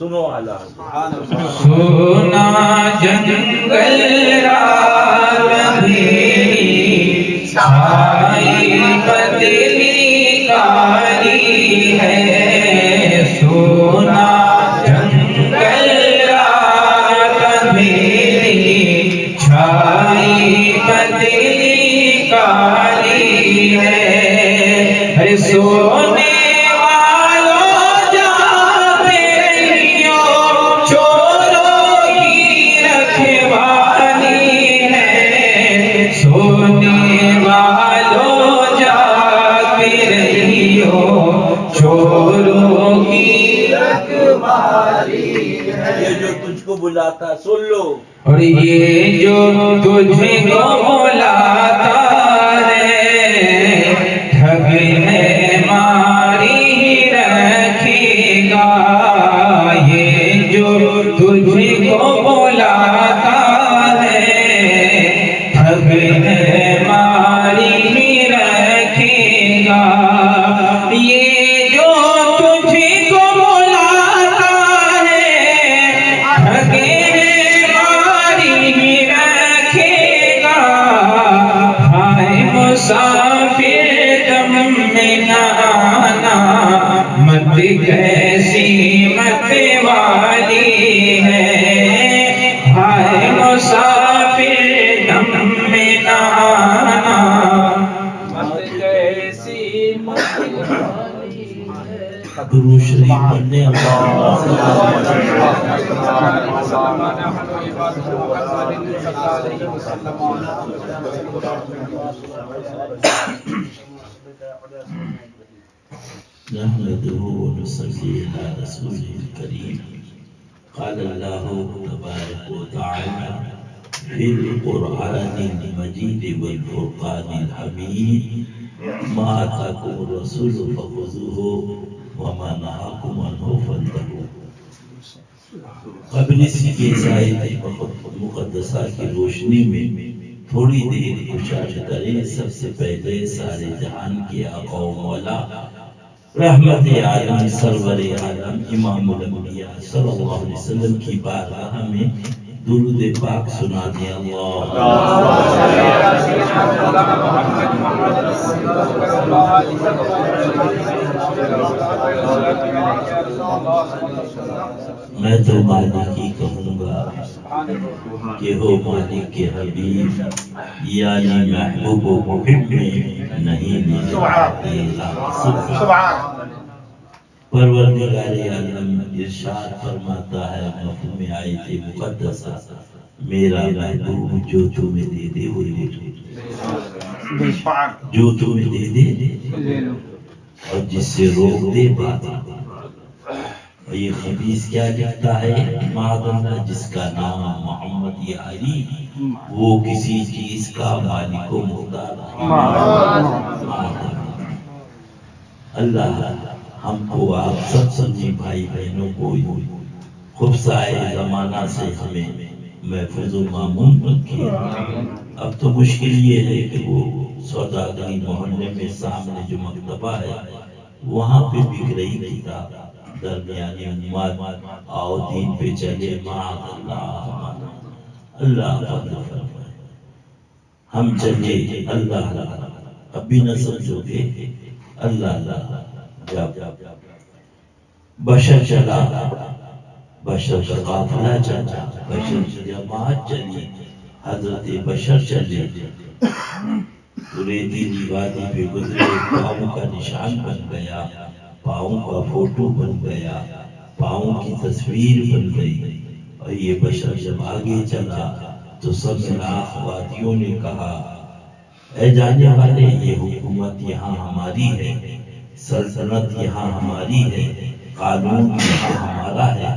سنو اعلیٰ سونا جنگل رات اندھیری چھائی بدلی کاری ہے سونا جنگل رات اندھیری چھائی بدلی کاری ہے ارے سونے بلاتا سن لو اور یہ جو تجھ کو بلاتا ہے ٹھگ ہے ماری ہی رکھے گا یہ جو تجھ کو بلاتا ہے ٹھگ ہے ماری ہی رکھے گا یہ جو تجھ کو بلاتا مسافر دم میں نہ آنا مت کیسی مت والی ہے ہائے مسافر دم میں نہ آنا مت کیسی مت والی ہے درود شریف پڑھنے نحمده ونصلي على رسوله الكريم قال الله تبارك وتعالى في القرآن المجيد والفرقان الحميد ما آتاكم الرسول فخذوه وما نهاكم عنه فانتهوا قبل اسی کے آیت مقدسہ کی روشنی میں تھوڑی دیر گزارش کریں سب سے پہلے سارے جہان کے آقا و مولا رحمت عالم سرور عالم امام الانبیاء صلی اللہ علیہ وسلم کی بارگاہ میں درود پاک سنا دیں میں تو مالک ہی کہوں گا کہ ہو مالک کے حبیب یعنی محبوب و محب میں نہیں پروردگار عالم ارشاد فرماتا ہے مفہوم آیت مقدسہ میرا محبوب جو تمہیں دے دے وہی جو تمہیں دے دے اور جس سے روک دے بات اور یہ خبیث کیا لکھتا ہے معذاللہ جس کا نام محمد یا علی وہ کسی چیز کا مالک و مختار اللہ ہم کو آپ سب سمجھی بھائی بہنوں کو خفسائے زمانہ سے ہمیں محفوظ و معمون رکھے اب تو مشکل یہ ہے کہ وہ سوداگری محلے میں سامنے جو مکتبہ ہے وہاں پہ بک رہی کتاب درمیانی امت آؤ دین پہ چلے معاذ اللہ اللہ فضل فرمائے ہم چلے اللہ اب بھی نہ سمجھو گے اللہ جب بشر چلا بشر کا قافلہ چلا بشر جماعت چلی حضرت بشر چلے ریتی وادی پہ گزرے پاؤں کا نشان بن گیا پاؤں کا فوٹو بن گیا پاؤں کی تصویر بن گئی اور یہ بشر جب آگے چلا تو سب لاکھ وادیوں نے کہا اے جانے والے یہ حکومت یہاں ہماری ہے سلطنت یہاں ہماری ہے قانون یہاں ہمارا ہے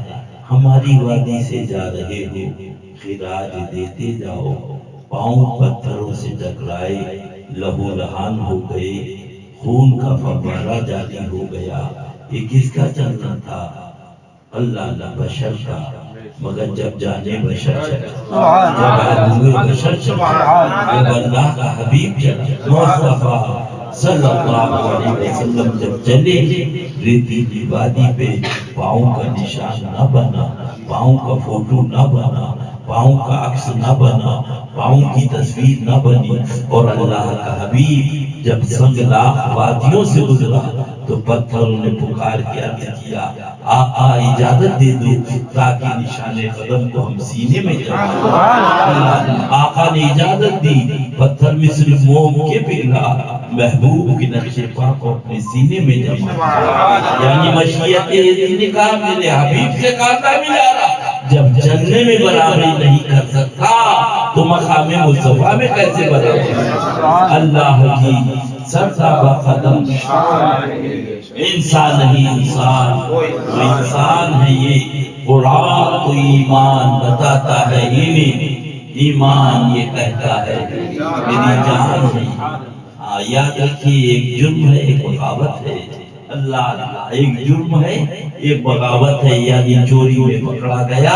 ہماری وادی سے جا رہے ہو خراج دیتے جاؤ پاؤں پتھروں سے ٹکرائے لہو لہان ہو گئے خون کا فوارہ جاری ہو گیا یہ کس کا چلنا تھا اللہ بشر کا مگر جب جانے بشر چلا جب آدمی بشر چلا جب اللہ کا حبیب چلا مصطفیٰ صلی اللہ علیہ وسلم جب چلے ریتیلی وادی پہ پاؤں کا نشان نہ بنا، پاؤں کا فوٹو نہ بنا، پاؤں کا عکس نہ بنا، پاؤں کی تصویر نہ بنی، اور اللہ کا حبیب جب سنگلاخ وادیوں سے گزرا تو پتھروں نے پکار کے عرض کیا آقا اجازت دے دو تاکہ نشان قدم کو ہم سینے میں جمع۔ آقا نے اجازت دی، پتھر میں صرف موم کے پگھلا، محبوب کے نقش پا کو اپنے سینے میں جمع۔ یعنی مشیت نے کہا میرے حبیب سے کاٹا ملا رہا، جب جننے میں برابری نہیں کر سکتا تو مقام مصطفیٰ میں کیسے برابری؟ اللہ کی سرتابہ قدم، انسان نہیں انسان، وہ انسان ہے یہ۔ قرآن تو ایمان بتاتا ہے ایمان یہ کہتا ہے میری جان ہے۔ یاد رکھیے ایک جرم ہے ایک بغاوت ہے، اللہ ایک جرم ہے ایک بغاوت ہے، یعنی چوری میں پکڑا گیا،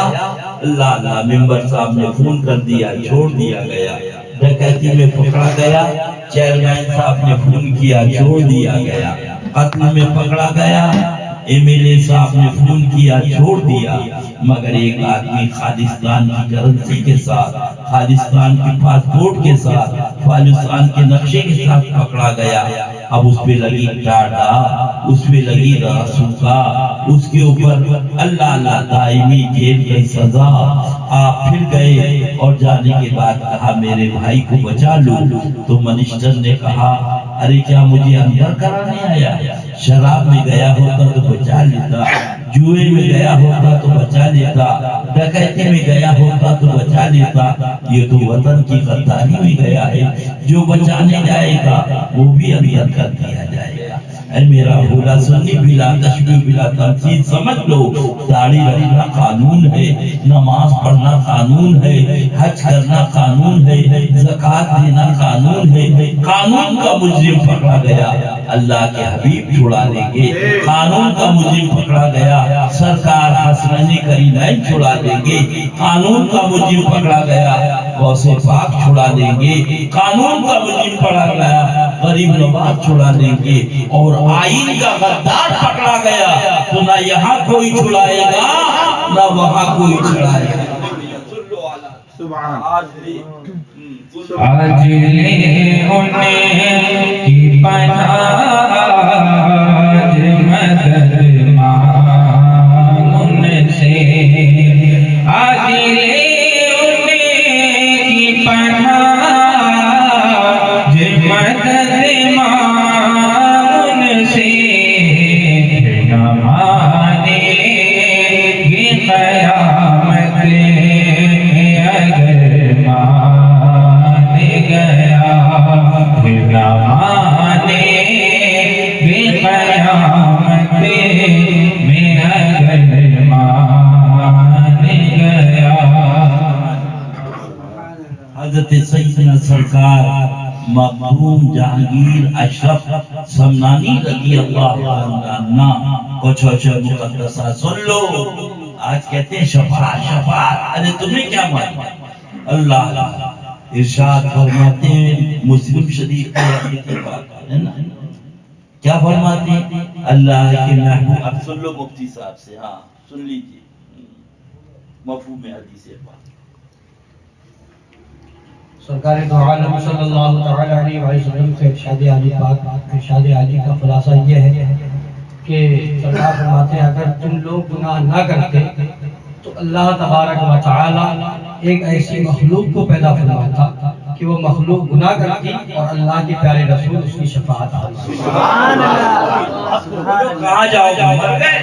اللہ ممبر صاحب نے فون کر دیا چھوڑ دیا گیا، ڈکیتی میں پکڑا گیا، چیئرمین صاحب نے فون کیا چھوڑ دیا گیا، قتل میں پکڑا گیا، ایم ایل اے صاحب نے فون کیا چھوڑ دیا، مگر ایک آدمی خالصتان کی کرنسی کے ساتھ، خالصتان کی پاسپورٹ کے ساتھ، خالصتان کے نقشے کے ساتھ پکڑا گیا۔ اب اس پہ لگی ڈاٹا، اس پہ لگی راسوکا، اس کے اوپر اللہ دائمی جیل کی سزا۔ آپ پھر گئے اور جانے کے بعد کہا میرے بھائی کو بچا لو، تو منسٹر نے کہا ارے کیا مجھے اندر کرانے آیا؟ شراب میں گیا ہوتا تو بچا لیتا، جوئے میں گیا ہوتا تو بچا لیتا، ڈکیتی میں گیا ہوتا تو بچا لیتا، یہ تو وطن کی غداری میں گیا ہے، جو بچانے جائے گا وہ بھی اندر کر دیا جائے گا۔ اے میرا بھولا سنی بلا تشبیہ بلا تمثیل سمجھ لو، داڑھی رکھنا قانون ہے، نماز پڑھنا قانون ہے، حج کرنا قانون ہے، زکوٰۃ دینا قانون ہے۔ قانون کا مجرم پکڑا گیا اللہ کے حبیب چھڑا دیں گے، قانون کا مجرم پکڑا گیا سرکار حسنین کریمین چھڑا دیں گے، قانون کا مجرم پکڑا گیا غوث پاک چھڑا دیں گے، قانون کا مجرم پکڑا گیا غریب نواز چھڑا دیں گے، اور آئین کا غدار پکڑا گیا تو نہ یہاں کوئی چھڑائے گا نہ وہاں کوئی چھڑائے گا۔ آج لے انہیں کی پناہ، آج مدد مانگ ان سے، آج لے انہیں کی پناہ، آج مدد مانگ ان سے، نہ مانے گی قیامت اگر مان گیا، نہ مانے گی قیامت میں اگر مان گیا۔ حضرت سیدنا سرکار مقدوم جہانگیر اشرف سمنانی رضی اللہ عنہ کچھ مقدسہ سن لو۔ آج کہتے ہیں شفاعت شفاعت، ارے تمہیں کیا معلوم؟ اللہ ارشاد فرماتے ہیں مسلم شریف کے ہے نا، کیا فرماتے ہیں اللہ کے محبوب؟ اب سن لو مفتی صاحب سے، ہاں سن لیجیے مفہوم حدیث پاک۔ سرکار دو عالم صلی اللہ تعالی علیہ وسلم سے ارشاد عالی پاک، ارشاد عالی کا خلاصہ یہ ہے کہ سرکار فرماتے ہیں اگر تم لوگ گناہ نہ کرتے تو اللہ تبارک و تعالی ایک ایسی مخلوق کو پیدا فرماتا کہ وہ مخلوق گناہ کرتی اور اللہ کے پیارے رسول اس کی شفاعت فرماتے۔ سبحان اللہ، کہاں جاؤ گے مر گئے؟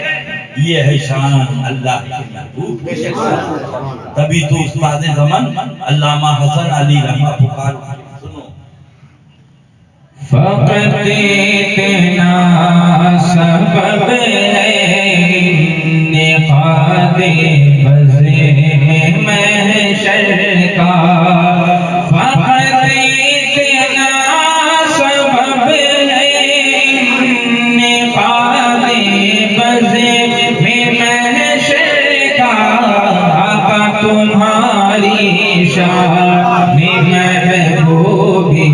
یہ ہے شان اللہ کے محبوب کی شخصیت۔ تبھی تو استاد زمان علامہ حسن علی رحمہ پکار سنو، فقط اتنا سبب ہے نقاد بزم محشر کا، فقط اتنا سبب ہے نقاد بزم محشر کا، آقا تمہاری شان محبوبی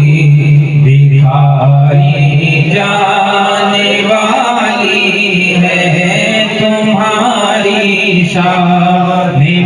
دکھائی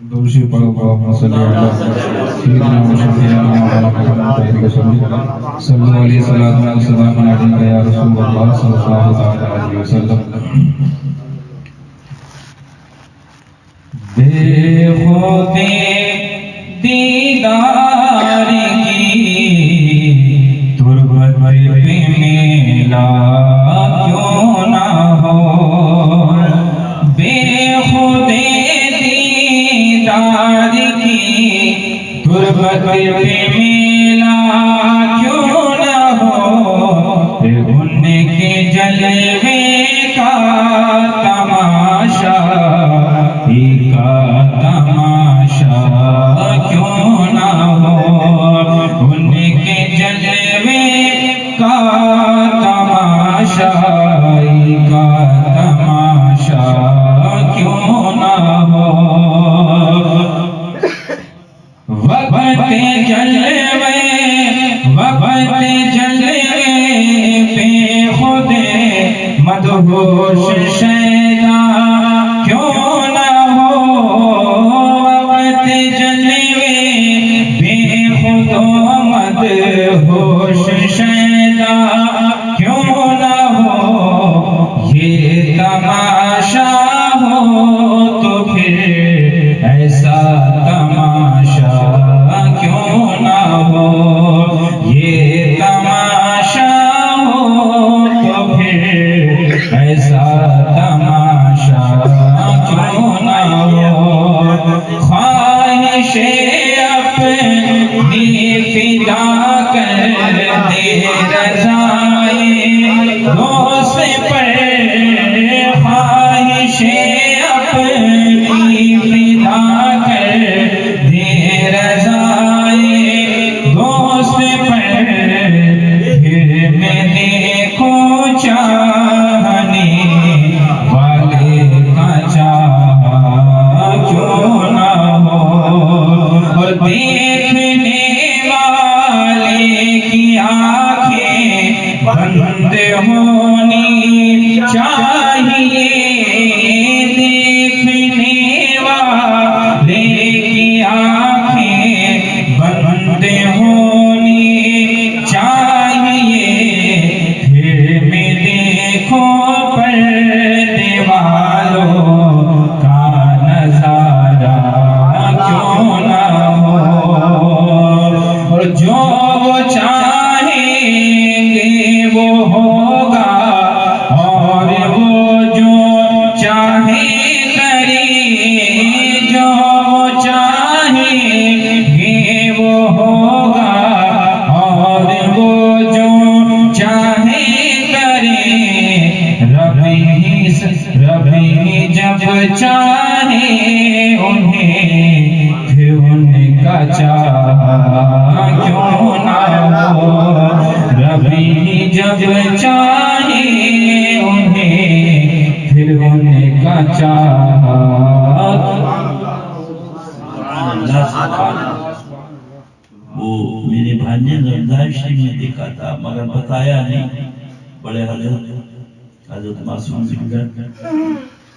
دوشی پڑھو اللہم صلی علی سیدنا و شفیعنا مولانا محمد صلی اللہ علیہ وسلم علیہ یا رسول اللہ صلی اللہ علیہ وسلم. بے خودی دیدار کی تربت پہ میلا کیوں نہ ہو، بے خودی دیدار کی تربت پہ میلا کیوں نہ ہو، ان کے جلوے کا تماشا کا تماشا کیوں نہ ہو، ان کے جلوے کا تماشا کا تماشا کیوں نہ ہو. وقت جلوے پہ خود مدہوش شیدا کیوں نہ ہو، وقت جلوے بے خود مدہوش شیدا کیوں نہ ہو، یہ تماشا ہو تو پھر ایسا تماشا کیوں نہ ہو، یہ تماشا ہو تو پھر ایسا تماشا کیوں نہ ہو. خواہش اپنی فدا کر دے رضائے دوست پر، خواہش اپنی فدا کر دے رضائے دوست پر، پھر میں دیکھوں چاہنے والے کا چاہا کیوں نہ ہو، اور دیکھنے والے کی آنکھیں بند ہونی چاہیے، دیکھنے والے کی آنکھیں بند ہونی چاہیے، پھر میں دیکھو پردے والوں کا نظارہ کیوں نہ ہو، اور جو وہ چاہیں گے وہ ہوگا، اور وہ جو چاہیں کریں، جو وہ چاہیں گے وہ ہوگا، اور وہ جو چاہیں کریں، رب ہی جب چاہیں انہیں، پھر ان کا چاہا کیوں نہ ہو، رب ہی جب چاہیں انہیں، پھر ان کا چاہا. وہ میرے بھانجے نے رمضان شریف میں دیکھا تھا مگر بتایا نہیں. بڑے حضرت معصوم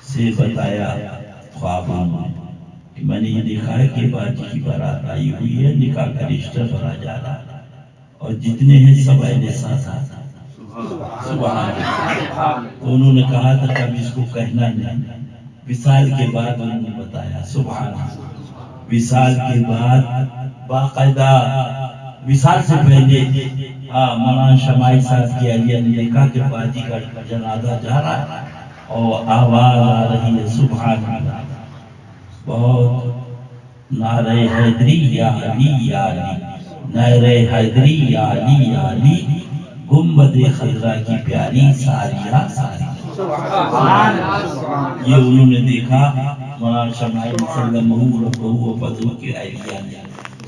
سے بتایا خوابوں میں کہ میں نے یہ دیکھا ہے کہ باجی کی بارات آئی ہوئی ہے، نکاح کا رشتہ بھرا جا رہا ہے، اور جتنے ہیں سب اہل ساتھ آتا. سبحان اللہ. تو انہوں نے کہا تھا کہ اب اس کو کہنا نہیں. وصال کے بعد انہوں نے بتایا. سبحان اللہ. وصال کے بعد باقاعدہ وصال سے پہلے مولانا شمائی صاحب کی اہلیہ نے دیکھا کہ باجی کا جنازہ جا رہا ہے اور آواز آ رہی ہے. سبحان اللہ. بہت نعرہ حیدری یا علی یا علی، نعرہ حیدری یا علی یا علی، گنبد خضرا کی پیاری ساریہ ساری. یہ انہوں نے دیکھا مولانا شمائی وسلم و بدو کے اہلیہ نے.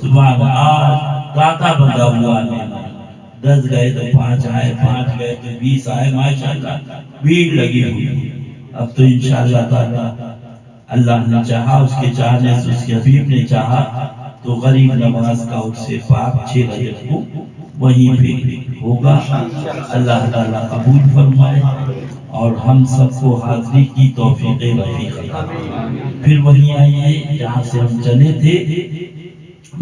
سبحان اللہ. آج راتا بندہ ہوا ہے، 10 گئے تو 5 آئے، 5 گئے تو 20 آئے. ماشاءاللہ بھیڑ لگی ہوئی. اب تو انشاءاللہ تعالی اللہ نے چاہا، اس کے چاہنے سے اس کے حبیب نے چاہا تو غریب نواز کا اس سے پاک 6 رجب کو وہیں پہ ہوگا. اللہ تعالیٰ قبول فرمائے اور ہم سب کو حاضری کی توفیق رفیق عطا۔ پھر وہیں آئیے جہاں سے ہم چلے تھے۔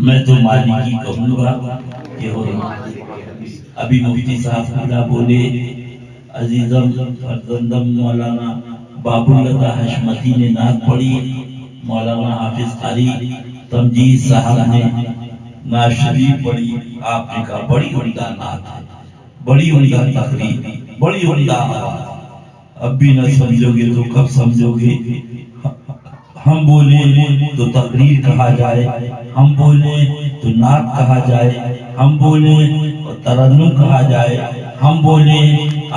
میں تو مالکی کہوں گا کہ ابھی مفتی صاحب خدا بولے، عزیزم فرزندم مولانا باب اللہ حشمتی نے نعت پڑھی، مولانا حافظ قاری تمجید صاحب نے نعت شریف پڑھی۔ آپ نے کہا بڑی عمدہ نعت ہے، بڑی عمدہ تقریر، بڑی عمدہ آواز۔ اب بھی نہ سمجھو گے تو کب سمجھو گے؟ ہم بولیں تو تقریر کہا جائے، ہم بولیں تو نعت کہا جائے، ہم بولیں تو ترنم کہا جائے، ہم بولیں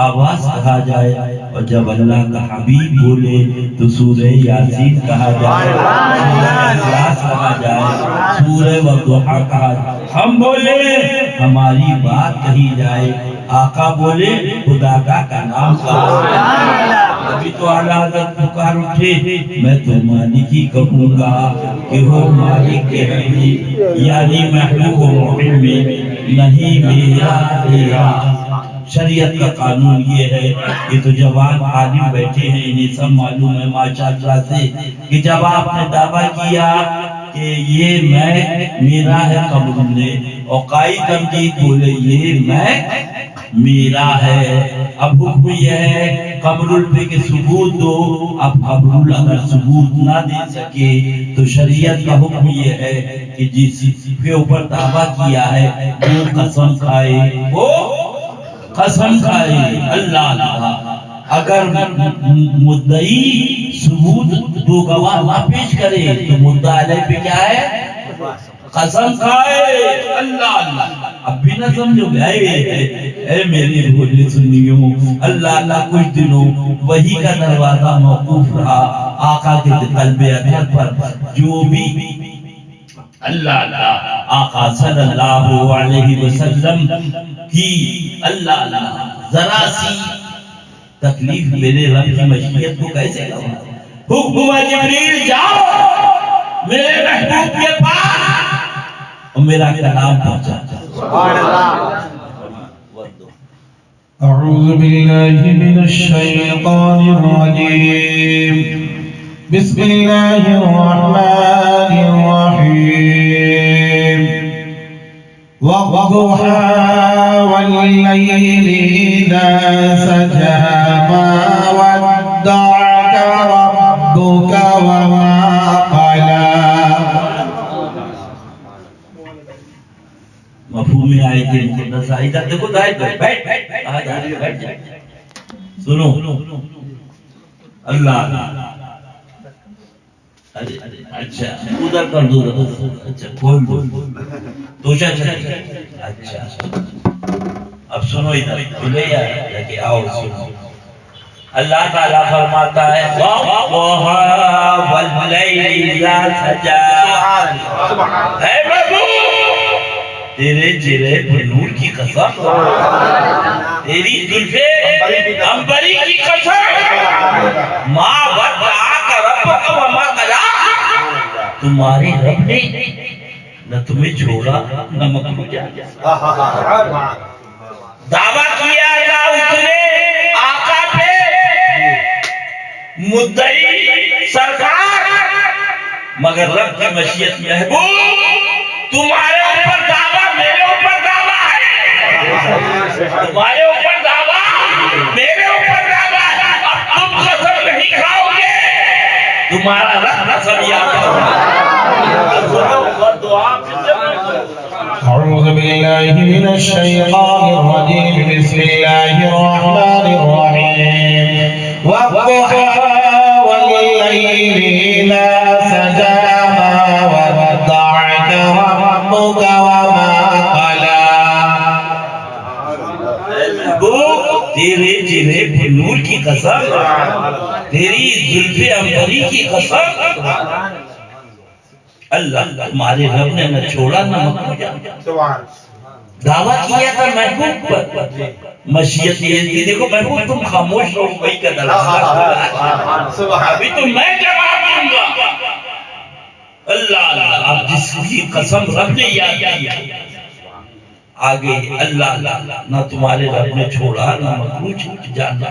آواز کہا جائے، اور جب اللہ کا حبیب بولے تو سورہ یاسین کہا جائے، سورہ اخلاص کہا جائے، سورہ والضحیٰ کہا جائے۔ ہم بولیں ہماری بات کہی جائے، آقا بولے خدا کا نام کہا جائے۔ ابھی تو اعلیٰ حضرت پکار اٹھے، میں تو مالکی کہوں گا کہ ہو مالک کے حبیب، یعنی محبوب و محب نہیں میرا تیرا۔ شریعت کا قانون یہ ہے کہ تو جوان عالم بیٹھے ہیں، انہیں سب معلوم ہے ماشاءاللہ سے کہ جب آپ نے دعویٰ کیا کہ یہ میں میرا ہے قبر نے، اور قائد تمجید بولے یہ میں میرا ہے، اب حکم یہ ہے قبر الفے کے ثبوت دو۔ اب قبر اگر ثبوت نہ دے سکے تو شریعت کا حکم یہ ہے کہ جس کے اوپر دعویٰ کیا ہے وہ قسم کھائے، وہ قسم کھائے اللہ اللہ۔ اگر مدعی ثبوت دو گواہ نہ پیش کرے تو مدعا علیہ پہ کیا ہے؟ قسم کھائے اللہ اللہ۔ اب بھی نہ سمجھو گے اے میرے بھولے سنیوں، اللہ اللہ کچھ دنوں وہی کا دروازہ موقوف رہا آقا کے قلب اطہر پر، جو بھی اللہ اللہ آقا صلی اللہ علیہ وسلم کی اللہ اللہ ذرا سی تکلیف میرے رب کی مشیت کو کیسے کروں؟ حکم جبریل جاؤ میرے محبوب کے پاس اور میرا کلام پہنچا۔ سبحان اللہ۔ اعوذ باللہ من الشیطان الرجیم، بسم اللہ الرحمن الرحیم، والضحى واللیل اذا سجى ما ودعك ربك وما قلى۔ مفہوم میں آئے تھے مقدس آئیدہ، دیکھو دائیں بیٹھ بیٹھ جائے، سنو اللہ اچھا ادھر کر دو، اچھا کھول دو توشہ چلے، اچھا اب سنو ادھر کھلے یا کہ آؤ سنو۔ اللہ تعالیٰ فرماتا ہے وَالضُّحَىٰ وَاللَّيْلِ إِذَا سَجَىٰ، اے محبوب تیرے چہرے پر نور کی قسم، تیری زلفے عنبری کی قسم، ما ودعاک ربک وما قلی، تمہارے رب نے نہ تمہیں چھوڑا نہ مکرو جا۔ دعویٰ کیا تھا اس نے آقا پہ، مدعی سرکار، مگر رب کی مشیت محبوب تمہارے اوپر دعویٰ میرے اوپر دعویٰ ہے، تمہارے اوپر دعویٰ میرے اوپر دعویٰ ہے۔ اب تم قسم نہیں کھاؤ گے، تمہارا رب قسم یاد ہوگا۔ اعوذ باللہ من الشیطان الرجیم، بسم اللہ الرحمن الرحیم، والضحى واللیل اذا سجى ما ودعك ربك وما قلى۔ تیرے چہرے پر نور کی قسم، تیری زلفے عنبری کی قسم، اللہ تمہارے رب نے نہ چھوڑا نہ مکرو جا۔ دعویٰ کیا تھا محبوب پر، مشیت یہ تھی دیکھو محبوب تم خاموش رہو، وہی کا دروازہ ابھی تو میں جواب دوں گا۔ اللہ اللہ اب جس کی قسم رب نے یاد کیا آگے اللہ اللہ نہ تمہارے رب نے چھوڑا نہ مکرو جانا۔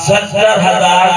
70,000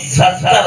70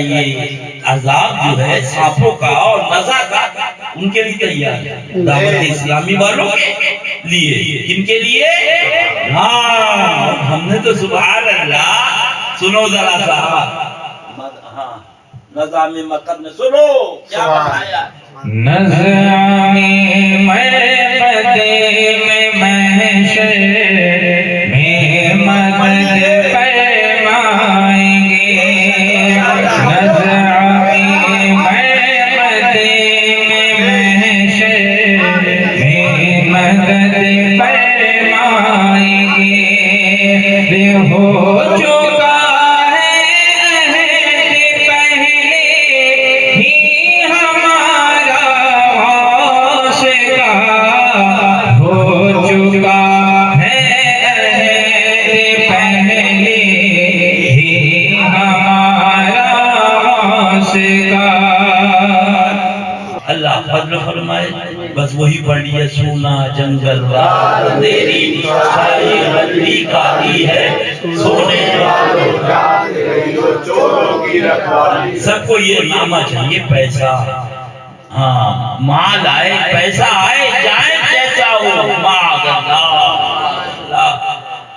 یہ عذاب جو ہے سانپوں کا اور نزا کا ان کے لیے تیار ہے، دعوت اسلامی والوں کے لیے، کن کے لیے؟ ہاں ہم نے تو سبحان اللہ، سنو ذرا صاحب، ہاں نظام مقد میں سنو کیا بتایا، نظام مقد میں محشر میں مدد فرمائیں گے، نظام مقد میں محشر میں مدد فرمائیں گے، ہو چکا ہے عہد پہلے ہی ہمارا واسطہ، ہو چکا ہے عہد پہلے ہی ہمارا واسطہ۔ اللہ فضل فرمائے، بس وہی پڑھ لیا، سونا جنگل رات اندھیری چھائی بدری کالی ہے، سونے والوں جاگ رہی ہو چوروں کی رکھوالی۔ سب کو یہ نامہ چاہیے، پیسہ، ہاں مال آئے، پیسہ آئے جائے جیسا ہو، معاذ اللہ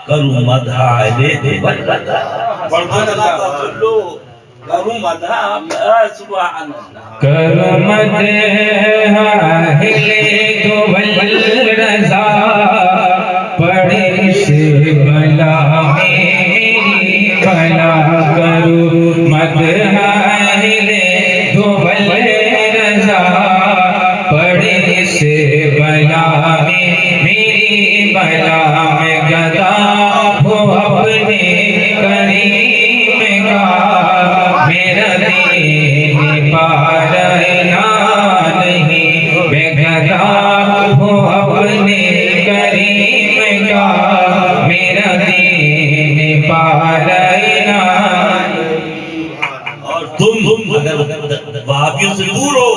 کروں مدح علیہ والبدر، پڑھو سن لو، کروں مدح، سبحان اللہ، کرم رضا پڑے سے بلا میری بلا، کرو مدح رضا پڑے سے بلا میری بلا، میں گدا ہو اپنے کریم کا، میرا دین پارنا نہیں، میں گدا ہوں اپنے کریم کا، میرا دین پارنا۔ اور تم اگر وہابیوں سے دور ہو،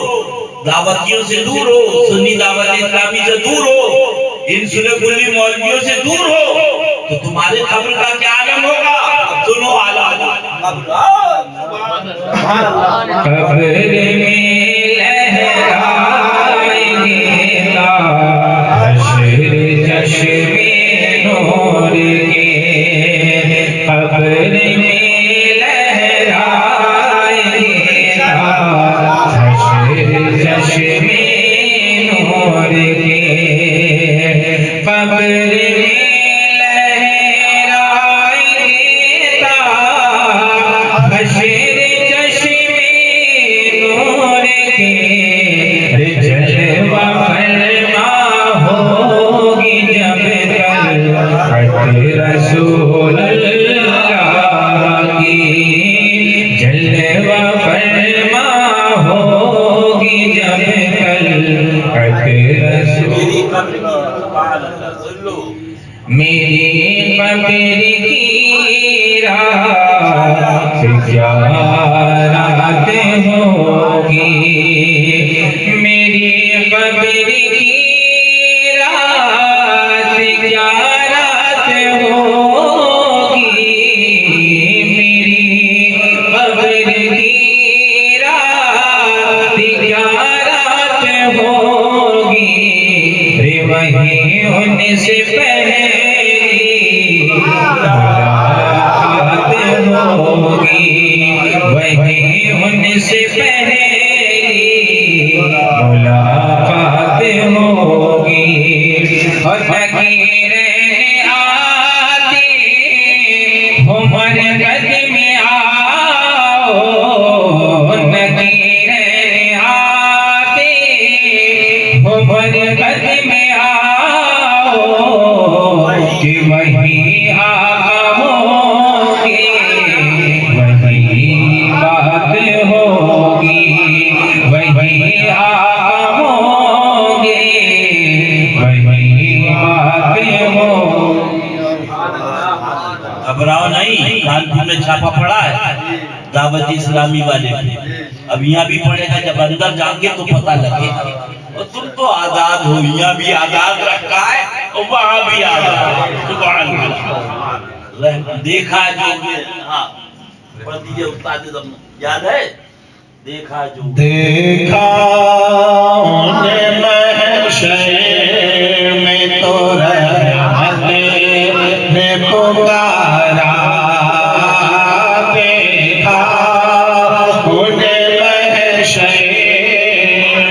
دعوتیوں سے دور ہو، سنی دعوت اسلامی سے دور ہو، ان سنے کلی مولویوں سے دور ہو، تو تمہارے قبر کا کیا عالم ہوگا؟ سنو حالات، قبر میں لہرائیں گے حشر چشم نور کے، قبر میں لہرائیں گے حشر چشم نور کے، قبر میں رسول اللہ کی جلوہ فرما ہوگی جب کل میری قبر کی رات کیا رات ہوگی، میری قبر کی رات کیا رات ہوگی، میری قبر کی رات کیا رات ہوگی، رے وہیں ان سے پہلی ملاقات ہوگی، وہیں ان سے پہلی ملاقات ہوگی، اور فقیرین آتی ہو مرکز میں آؤ، نکیرین آتی ہو مرکز میں آؤ، کہ وہی آقا ہوں گے، وہی بات ہوگی، وہی آقا ہوں گے، وہی بات ہوگی۔ گھبراؤ نہیں، کانپور میں چھاپا پڑا ہے دعوت اسلامی والے پہ، اب یہاں بھی پڑے گا، جب اندر جائیں گے تو پتہ لگے گا، اور تم تو آزاد ہو، یہاں بھی آزاد رکھا ہے اور وہاں بھی آزاد ہے، سبحان اللہ، دیکھا جو ہاں پڑھ دیجئے استاد اعظم، یاد ہے؟ دیکھا جو دیکھا انہیں محشر میں تو رحمت نے پکارا، دیکھا انہیں محشر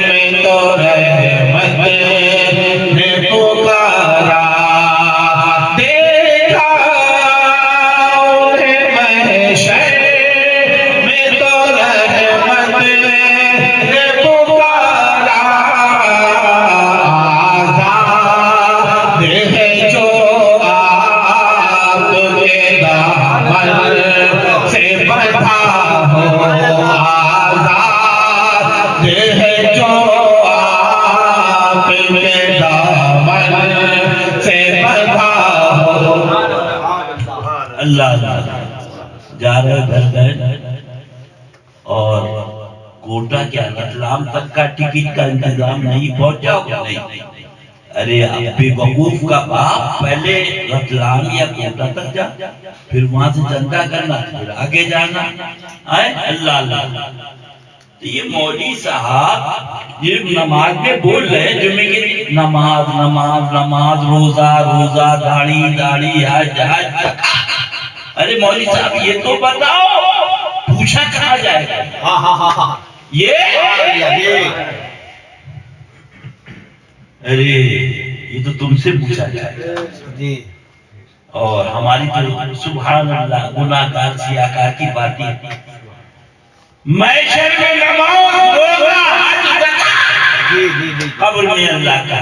میں تو رحمت نے پکارا، دیکھا انہیں محشر میں تو رحمت نے پکارا، آزاد ہے جو آپ کے دامن سے بندھا ہو، آزاد ہے جو آپ کے دامن سے بندھا ہو۔ اللہ جا رہے گھر گئے اور کوٹا کیا رتلام تک کا ٹکٹ کا انتظام نہیں پہنچا ہوگا؟ نہیں، ارے آپ بے وقوف کا باپ، پہلے رتلام یا کوٹا تک جا، پھر وہاں سے چندہ کرنا، پھر آگے جانا، آئے اللہ اللہ۔ تو یہ مولوی صاحب یہ نماز میں بول رہے ہیں جمعے کی نماز نماز نماز، روزہ روزہ، داڑھی داڑھی، حج حج۔ ارے مولوی صاحب یہ تو بتاؤ پوچھا کہاں جائے گا؟ یہ ارے یہ تو تم سے پوچھا جائے گا، اور ہماری تو سبحان اللہ گناہ گار سیاکار کی باتیں، محشر میں نماز روزہ حج زکات، قبر میں اللہ کا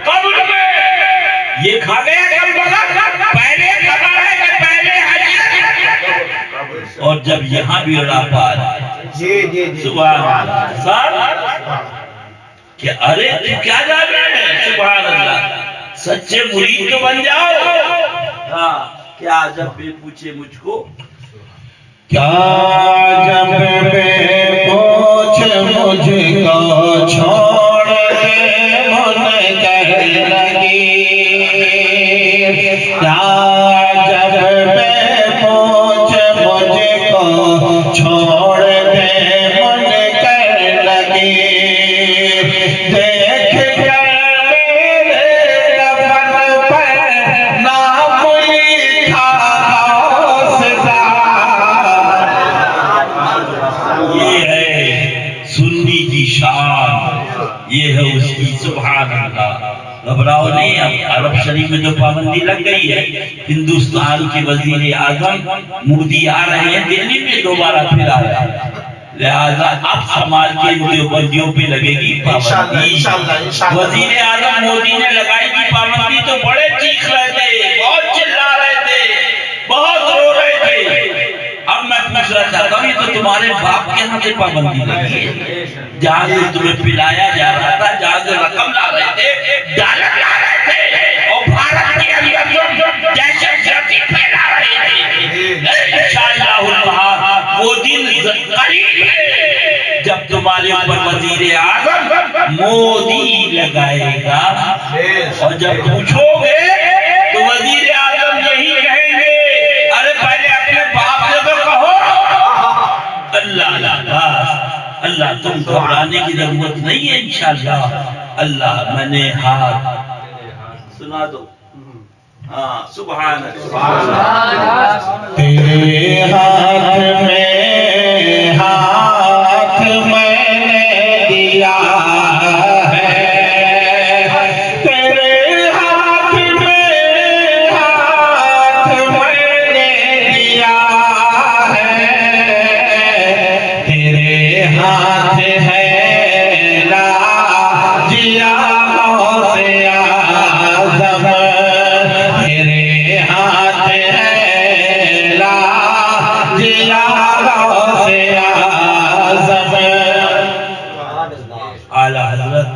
قبر میں یہ کھا گیا کربلا، پہلے خبر ہے کہ پہلے حج، اور جب یہاں بھی اڑا پار سبحان اللہ سر کہ ارے تو کیا جان رہے ہیں؟ سبحان اللہ سچے مرید تو بن جاؤ۔ ہاں کیا جب بے پوچھے مجھ کو، کیا جب بے پوچھ مجھ کو چھوڑ کے منکر لگی، کیا جب بے پوچھ مجھ کو چھوڑ کے منکر لگی، دیکھ کر میرے کفن پر نام لکھا یہ ہے سنی کی شان، یہ ہے اس کی سبحان اللہ۔ گھبراؤ نہیں، اب عرب شریف میں جو پابندی لگ گئی ہے، ہندوستان کے وزیر اعظم مودی آ رہے ہیں دہلی میں دوبارہ پھر آ رہے ہیں، لہذا اب سماج کے دیوبندیوں پہ لگے گی پابندی۔ وزیر اعظم مودی نے لگائی تھی پابندی تو بڑے چیخ رہے تھے، بہت چلا رہے تھے، بہت رو رہے تھے۔ اب میں پوچھنا چاہتا ہوں یہ تو تمہارے باپ کے ہاں سے پابندی لگی ہے، جہاں سے تمہیں پلایا جا رہا تھا، جہاں سے رقم لا رہے تھے، ڈالر لا رہے تھے، اور بھارت کے اندر دہشت گردی پھیلا رہے تھے۔ انشاءاللہ وہ دن قریب ہے جب تمہارے اوپر وزیر اعظم مودی لگائے گا، اور جب پوچھو گے تو وزیر اعظم یہی کہیں گے، ارے پہلے اپنے باپ سے تو کہو۔ اللہ اللہ تم گھبرانے کی ضرورت نہیں ہے، انشاءاللہ اللہ۔ میں نے ہاتھ سنا دو، ہاں سبحان اللہ۔ تیرے ہاتھ میں ہاتھ میں نے دیا ہے، تیرے ہاتھ میں ہاتھ میں نے دیا ہے، تیرے ہاتھ ہے لاجیا غوث اعظم، تیرے ہاتھ ہے لاجیا غوث اعظم۔ اعلیٰ حضرت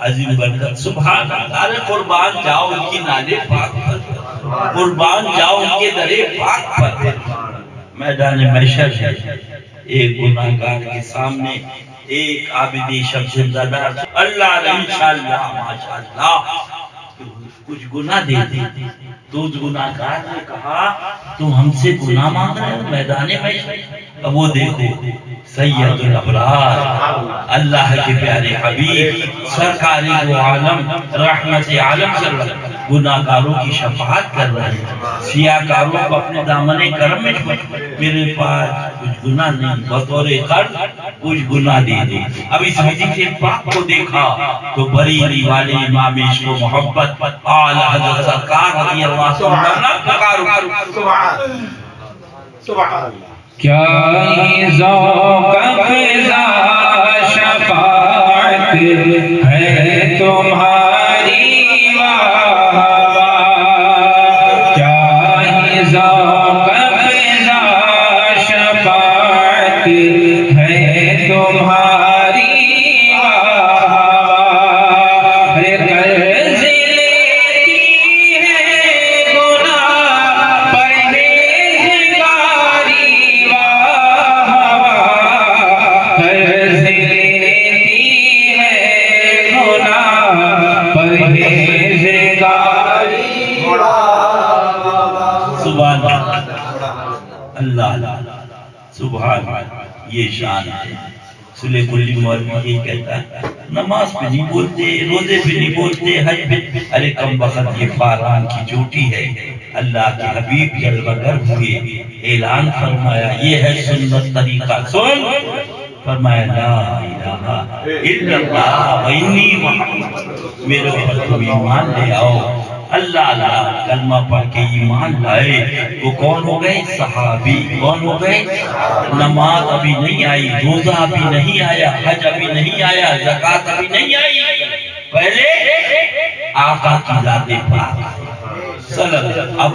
عظیم برکت سبحان اللہ۔ ارے قربان جاؤ ان کی نالے پاک پر، قربان جاؤ ان کے درے پاک پر۔ میدان محشر ہے، ایک گناہگار کے سامنے ایک عابد شمس زدہ، اللہ انشاءاللہ ماشاءاللہ کچھ گناہ دے دے تو اس گناہگار نے کہا تم ہم سے گناہ مانگ رہے ہو میدان میں؟ اب وہ دیکھو سید الابرار اللہ کے پیارے حبیب سرکار دو عالم رحمت عالم صلی اللہ علیہ وسلم گناہگاروں کی شفاعت کر رہے ہیں، سیاہکاروں کو اپنے دامن کرم میں میرے پاس کچھ گناہ نہیں، بطور قرض کچھ گناہ دے دے۔ اب اس حدیث پاک کو دیکھا تو بریلی والے امام عشق و محبت اعلی حضرت سرکار رضی اللہ عنہ پکارو سبحان اللہ کیا ہی ذوق فضا شفاعت ہے تمہاری واہ واہ، کیا ہی ذوق فضا شفاعت ہے تمہاری واہ واہ، ہر قرض لیتی ہے گناہ پرہیزگاری واہ واہ، قرض لیتی ہے گناہ پرہیزگاری سبحان اللہ سبحان یہ شان ہے۔ سلح کلی مولوی یہ کہتا ہے نماز پہ نہیں بولتے، روزے پہ نہیں بولتے، حج پہ، ارے کم وقت یہ فاران کی چوٹی ہے۔ اللہ کے حبیب جلوہ گر ہوئے، اعلان فرمایا یہ ہے سنت طریقہ، سن فرمایا لا الہ الا اللہ و انی محمد، میرے اوپر تم ایمان لے آؤ۔ اللہ اللہ کلمہ پڑھ کے ایمان لائے وہ کون ہو گئے؟ صحابی۔ کون ہو گئے؟ نماز ابھی نہیں آئی، روزہ ابھی نہیں آیا، حج ابھی نہیں آیا، زکوٰۃ ابھی نہیں آئی، پہلے آقا کی ذات پاک صلی اللہ۔ اب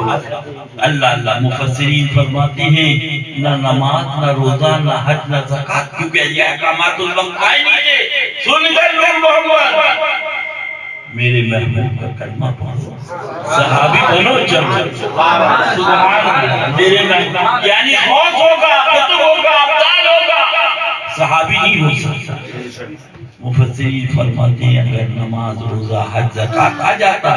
اللہ اللہ مفسرین فرماتے ہیں نہ نماز نہ روزہ نہ حج نہ زکوٰۃ، کیونکہ یہ احکامات الوقت آئے نہیں تھے۔ سن کر لوگ محمد میرے محبوب کا کلمہ پڑھو، صحابی بنو چلو سبحان اللہ، میرے محبوب یعنی خوف ہوگا، قطب ہوگا، ابدال ہوگا، صحابی نہیں ہو سکتا۔ مفسرین فرماتے ہیں اگر نماز روزہ حج زکوٰۃ آ جاتا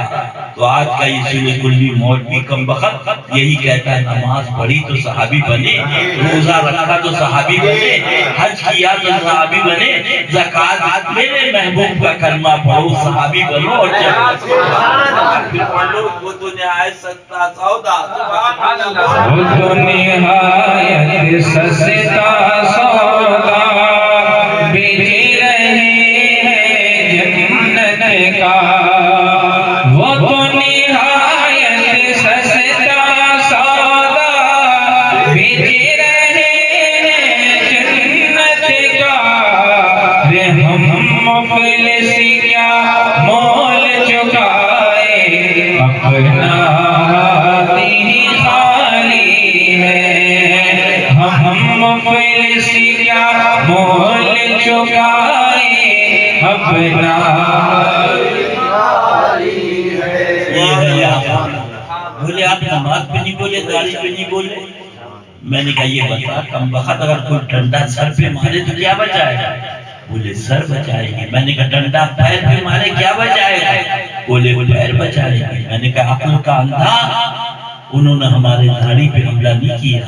تو آج کا یہ سلح کلی مولوی کم بخت یہی کہتا ہے نماز پڑھی تو صحابی بنے، روزہ رکھا تو صحابی بنے، حج کیا تو صحابی بنے، زکوٰۃ میرے محبوب کا کلمہ پڑھو صحابی بنو اور چلو۔ وہ تو نہایت سستا سودا، وہ تو نہایت سستا سودا بیچ رہے ہیں جنت کا، وہ تو نہایت سستا سودا بیچ رہے ہیں جنت کا، رے ہم مفلس کیا مول چکائے اپنا ہاتھی خالی ہے، ہم مفلس کیا مول چکائے اپنا بولے آپ نماز پہ نہیں بولے، داڑھی پہ نہیں بولے۔ میں نے کہا یہ بتا کم بخت اگر کوئی ڈنڈا سر پہ مارے تو کیا بچائے گا؟ بولے سر بچائے گی۔ میں نے کہا ڈنڈا پیر پہ مارے کیا بچائے گا؟ بولے پیر بچائے گی۔ میں نے کہا عقل کا اندھا، انہوں نے ہمارے داڑھی پہ حملہ نہیں کیا،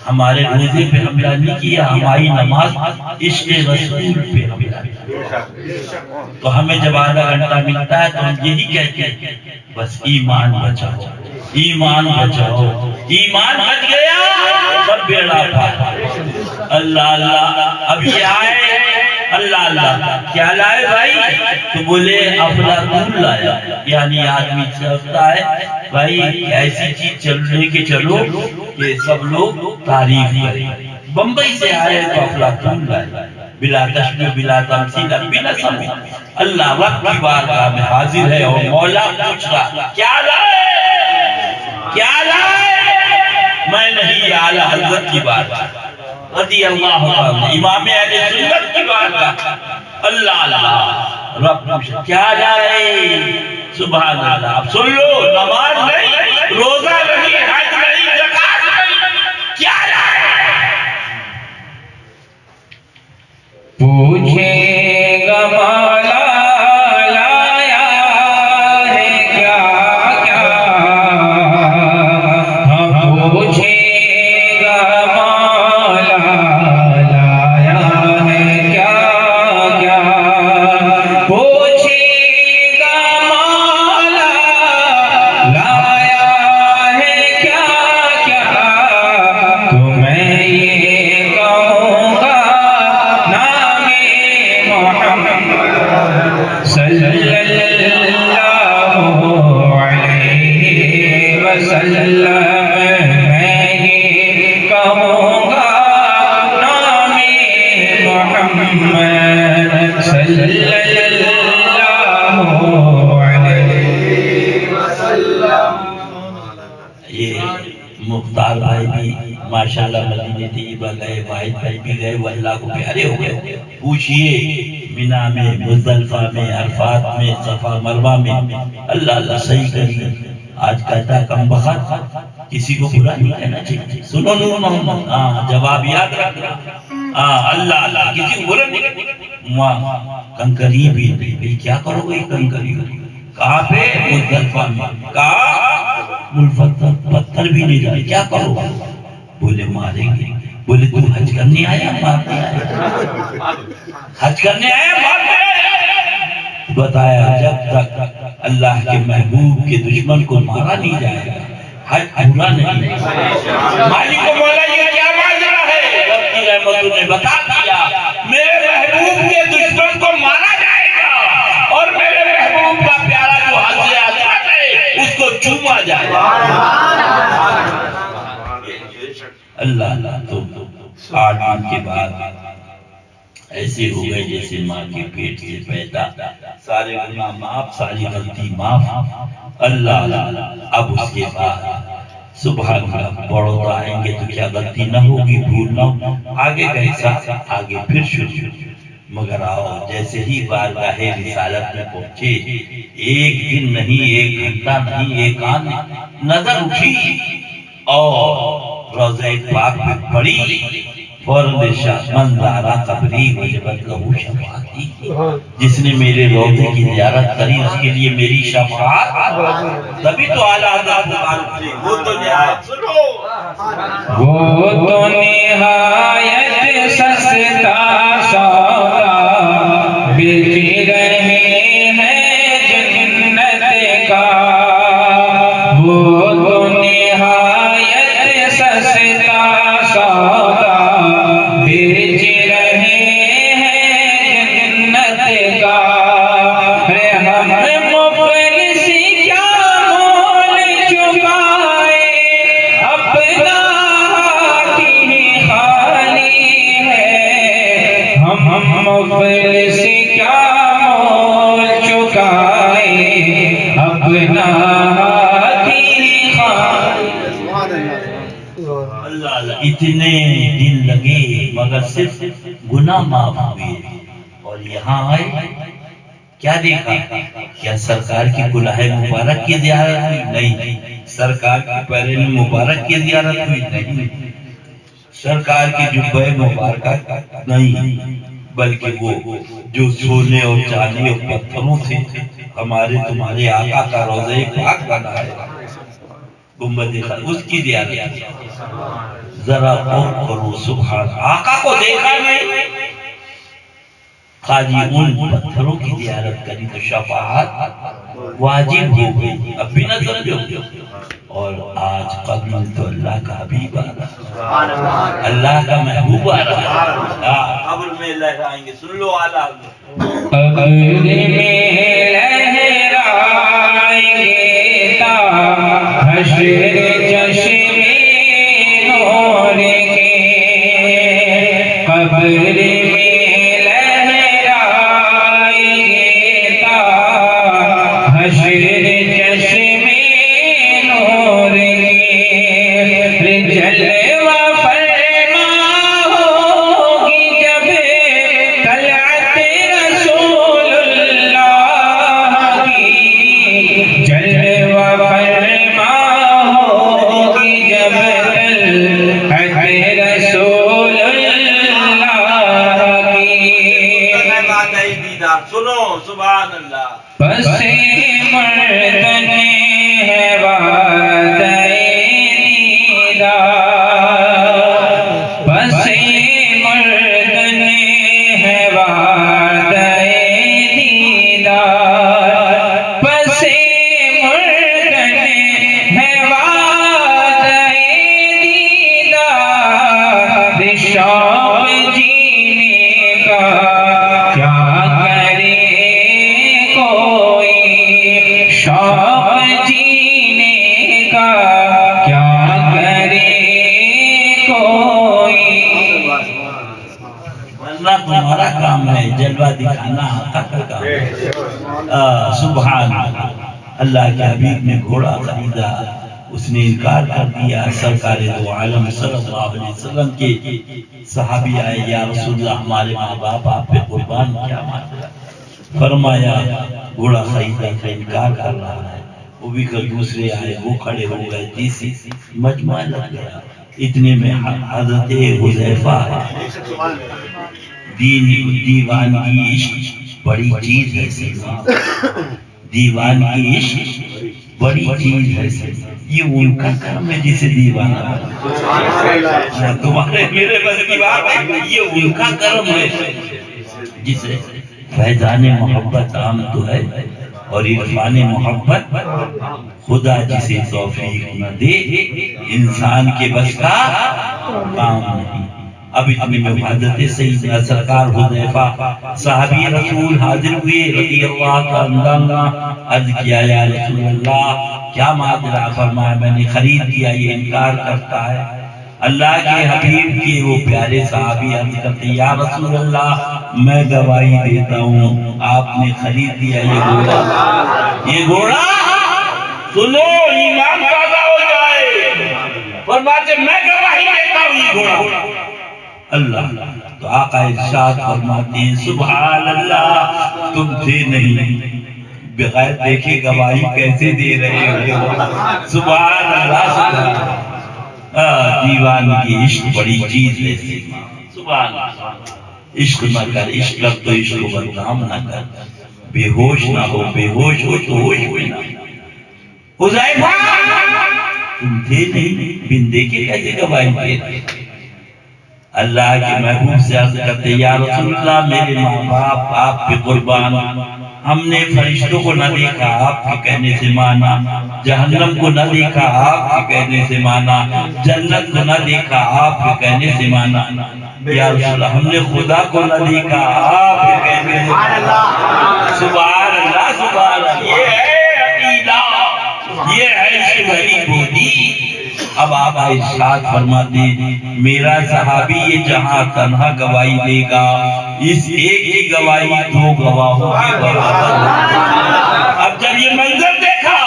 ہمارے روزے پہ حملہ نہیں کیا، ہماری نماز عشق رسول پہ حملہ کیا۔ تو ہمیں جب آدھا گھنٹہ ملتا ہے تو ہم یہی کہتے ہیں بس ایمان بچاؤ، ایمان بچاؤ، ایمان بچ گیا سب بیڑا پار۔ اللہ اللہ اب یہ آئے اللہ اللہ کیا لائے بھائی؟ تو بولے افلاطون لایا، یعنی آدمی چلتا ہے بھائی ایسی چیز چلنے کے چلو کہ سب لوگ تعریف کریں۔ بمبئی سے آئے تو افلاطون لائے، بلا تشبیہ بلا تمثیل بلا سمع۔ اللہ وقت کی بارگاہ میں حاضر ہے اور مولا پوچھ رہا کیا لائے کیا لائے؟ میں نہیں، اعلیٰ حضرت کی بارگاہ رضی اللہ عنہ امام اہل سنت کی بارگاہ اللہ اللہ رب پوچھا کیا لائے؟ سبحان اللہ۔ اب سن لو نماز نہیں، روزہ نہیں، حج نہیں، زکوٰۃ نہیں، کیا لائے؟ پوچھے گا مولا لایا ہے کیا کیا، محمد صلی اللہ علیہ وسلم۔ یہ مختار بھائی بھی ماشاءاللہ مدینہ طیبہ گئے، واحد بھائی بھی گئے، وہ اللہ کو پیارے ہو گئے۔ پوچھئے مینا میں، مزدلفہ میں، عرفات میں، صفا مروہ میں، اللہ اللہ صحیح کریے۔ آج کہتا کم بخت کسی کو برا نہیں کہنا چاہیے۔ سنو نور محمد، جواب یاد رکھنا، اللہ اللہ کسی کو برا نہیں کہنا۔ کنکری بھی کیا کرو گے کنکری؟ کہاں پہ؟ مزدلفہ میں۔ کہا پتھر بھی نہیں جائے، کیا کرو؟ بولے ماریں گے۔ بولے تو حج کرنے آیا مارنے آیا؟ حج کرنے آیا مارنے آیا؟ بتایا جب تک اللہ کے محبوب کے دشمن کو مارا نہیں جائے گا حج پورا نہیں۔ مالک و مولا یہ کیا ماجرا ہے؟ رب کی رحمتوں نے بتا دیا، میرے محبوب کے دشمن کو مارا جائے گا اور میرے محبوب کا پیارا جو حج آزاد ہے اس کو چوما جائے گا۔ اللہ اللہ تو 8 دن کے بعد ایسے ہو گئے جیسے ماں کے پیٹ سے پیدا، سارے گناہ معاف، ساری غلطی معاف۔ اللہ اللہ اب اس کے بعد سبحان اللہ بڑھتا آئیں گے تو کیا غلطی نہ ہوگی، بھول نہ ہو، آگے کیسا آگے پھر شروع۔ مگر آؤ جیسے ہی بارگاہ رسالت میں پہنچے، ایک دن نہیں، ایک گھنٹہ نہیں، ایک آن نظر اٹھی اور روضہ پاک میں پڑی، فوراً شاہ من زارا قبری وجبت لہو شفاعتی، جس نے میرے روضے کی زیارت کری اس کے لیے میری شفاعت۔ تبھی تو اعلیٰ حضرت مبارک وہ تو نہایت سنو، وہ تو نہایت سستا سودا بیچ رہے ہیں جنت کا، وہ تو نہایت سستا سودا بیچ رہے ہیں جنت کا۔ ہم مفلسی کیا مول چکائے، اپنا ہاتھی خالی ہے، ہم مفلسی کیا مول چکائے، اپنا ہاتھی خالی۔ اللہ اللہ اتنے دن لگے مگر صرف گناہ معاف ہوئے، اور یہاں آئے کیا دیکھا؟ کیا سرکار کی کلہہ مبارک کی زیارت ہوئی؟ نہیں۔ سرکار کی پیرین مبارک کی زیارت ہوئی؟ نہیں۔ سرکار کی جبہ مبارکہ؟ نہیں، بلکہ وہ جو سونے اور چاندی اور پتھروں سے ہمارے تمہارے آقا کا روضہ پاک بنا ہے، گنبد خزرہ، اس کی زیارت۔ ذرا غور کرو، سبحان آقا کو دیکھا نہیں، خالی ان پتھروں کی زیارت کری تو شفاعت واجب ہو گئی۔ اب بھی نہ سمجھو، اور آج قبر تو اللہ کا حبیب آ رہا، اللہ کا محبوب آ رہا، قبر میں لہرائیں گے۔ سن لو اعلیٰ، قبر میں لہرائیں گے تا حشر چشم نور کے، قبر میں لہرائیں گے تا حشر چشم نور کے، جلوہ فرما ہوگی جب طلعت رسول اللہ کی، جلوہ فرما ہوگی جب طلعت رسول اللہ کی۔ سنو سبحان اللہ، بس مردن ہے وعدہ دیدار، بس مردن ہے وعدہ دیدار، بس مردن ہے وعدہ دیدار، شوق جینے کا کیا کرے کوئی، شوق ورنہ تمہارا کام ہے جلوہ دکھانا حق کا سبحان اللہ کے حبیب نے گھوڑا خریدا، اس نے انکار کر دیا۔ سرکار دو عالم صلی اللہ علیہ وسلم کے صحابی آئے، یا رسول اللہ ہمارے ماں باپ آپ پہ قربان، کیا معاملہ؟ فرمایا گھوڑا خریدا تھا، انکار کر رہا ہے۔ وہ بھی کل دوسرے آئے، وہ کھڑے ہو گئے، تیسری مجمع لگ گیا۔ اتنے میں حضرت حذیفہ دیوان کی عشق بڑی چیز ہے سیدھا، دیوان کی عشق بڑی چیز ہے سیدھا، یہ ان کا کام ہے جسے دیوانہ بنا، تمہارے میرے بس کی بات ہے، یہ ان کا کرم ہے جسے فیضان محبت عام تو ہے، اور عرفان محبت خدا جسے توفیق نہ دے انسان کے بس کا کام نہیں۔ اب اتنے میں حضرت سیدنا سرکار حذیفہ صحابی رسول حاضر ہوئے رضی اللہ عنہ، عرض کیا یا رسول اللہ کیا ماجرا؟ فرمایا میں نے خرید کیا، یہ انکار کرتا ہے۔ اللہ کے حبیب کے وہ پیارے صحابی عرض کرتے یا رسول اللہ میں گواہی دیتا ہوں آپ نے خرید دیا یہ گھوڑا، سنو ایمان تازہ ہو جائے، فرماتے میں گواہی دیتا ہوں یہ گھوڑا اللہ۔ تو آقا ارشاد فرماتے ہیں سبحان اللہ، تم تھے نہیں، بغیر دیکھے گواہی کیسے دے رہے ہو؟ سبحان اللہ سبحان اللہ۔ دیوان کی عشق بڑی چیز ہے سبحان اللہ۔ عشق نہ کر، عشق کر تو عشق کو بدنام نہ کر، بے ہوش نہ ہو، بے ہوش ہو تو ہوش میں نہ۔ حذیفہ تم تھے نہیں، بن دیکھے کیسے گواہی دے رہے؟ اللہ کے محبوب سے عرض کرتے یا رسول اللہ میرے ماں باپ آپ پہ قربان، ہم نے فرشتوں کو نہ دیکھا آپ کے کہنے سے مانا، جہنم کو نہ دیکھا آپ کے کہنے سے مانا، جنت کو نہ دیکھا آپ کے کہنے سے مانا، یا رسول اللہ ہم نے خدا کو نہ دیکھا آپ کے کہنے سے مانا۔ سبحان اللہ سبحان اللہ، یہ ہے عقیدہ، یہ ہے عشق بھری بودی۔ اب آپ ارشاد فرماتے میرا صحابی یہ جہاں تنہا گواہی دے گا، اس ایک ہی گواہی دو گواہوں کے برابر ہوگی۔ اب جب یہ منظر دیکھا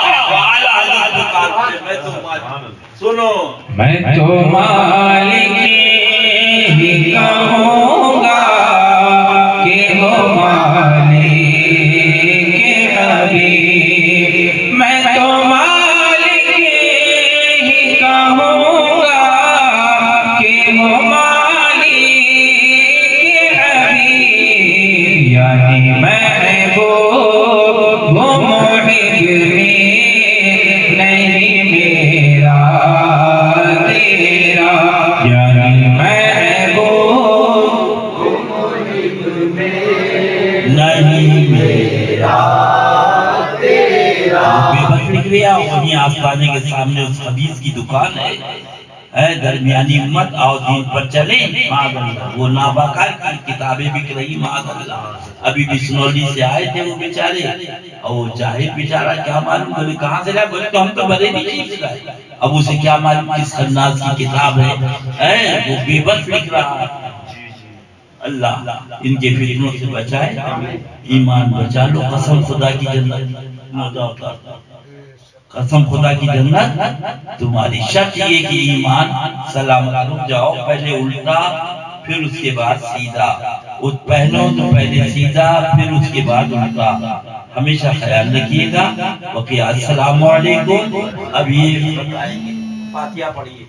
سنو میں تو مالک ہی کہوں گا کہ وہ مالک حبیب، میں تو مالک ہی کہوں گا کہ وہ مالک حبیب، یعنی محبوب وہ محب نہیں میرا تیرا، یعنی محبوب نہیں میرا تیرا۔ بے بس نکلے آؤ، وہیں آستانے کے سامنے اس حدیث کی دکان ہے، اے درمیانی امت آؤ دین پر چلیں، معاذ اللہ۔ وہ ناباقاعد کی کتابیں بک رہی معاذ اللہ۔ ابھی بسنولی سے آئے تھے وہ بیچارے، اور وہ چاہے بیچارہ کیا معلوم بولے کہاں سے لائے، بولے تو ہم تو بڑے بھی چیز لائے، اب اسے کیا معلوم کس خناس کی کتاب ہے، وہ بے بس لکھ رہا۔ اللہ ان کے فتنوں سے بچائے، ایمان بچا لو، قسم خدا کی جنت، قسم خدا کی جنت تمہاری۔ شرط یہ کہ ایمان سلامت رک جاؤ، پہلے الٹا پھر اس کے بعد سیدھا، پہلو تو پہلے سیدھا پھر اس کے بعد الٹا، ہمیشہ خیال رکھیے گا۔ وقیہ السلام علیکم۔ اب یہ بتائیں گے، فاتحہ پڑھیے۔